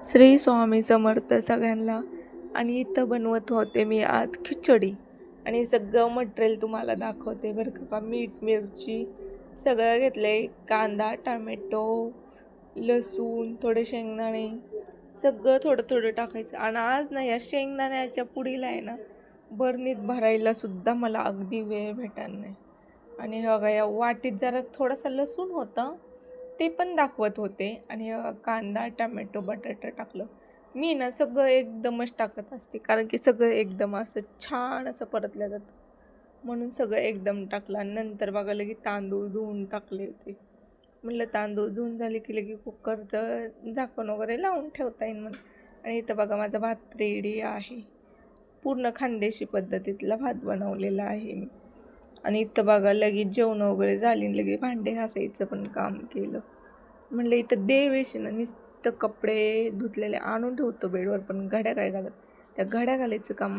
श्री स्वामी समर्थ सगळ्यांना. आणि इथं बनवत होते मी आज खिचडी. आणि सगळं मटेरियल तुम्हाला दाखवते बरं का. मीठ, मिरची सगळं घेतले, कांदा, टमॅटो, लसूण, थोडे शेंगदाणे, सगळं थोडं थोडं टाकायचं. आणि आज ना या शेंगदाण्याच्या पुडीला आहे ना, बरणीत भरायला सुद्धा मला अगदी वेळ भेटणार नाही. आणि हे बघा, या वाटीत जरा थोडासा लसूण होता, ते पण दाखवत होते. आणि कांदा, टमॅटो, बटाटा टाकलं. मी ना सगळं एकदमच टाकत असते, कारण की सगळं एकदम असं छान असं परतलं जातं, म्हणून सगळं एकदम टाकलं. आणि नंतर बघा लगे तांदूळ धुवून टाकले होते. म्हटलं तांदूळ धुवून झाले की लगे कुकरचं झाकण वगैरे लावून ठेवता येईल म्हणून. आणि इथं बघा माझा भात रेडी आहे. पूर्ण खानदेशी पद्धतीतला भात बनवलेला आहे मी. आणि इथं बघा लगेच जेवण वगैरे झाली, लगे भांडे घासायचं पण काम केलं. म्हणलं इथं देवेश ना नुसतं कपडे धुतलेले आणून ठेवतो बेडवर, पण घड्या काय घालत, त्या घड्या घालायचं काम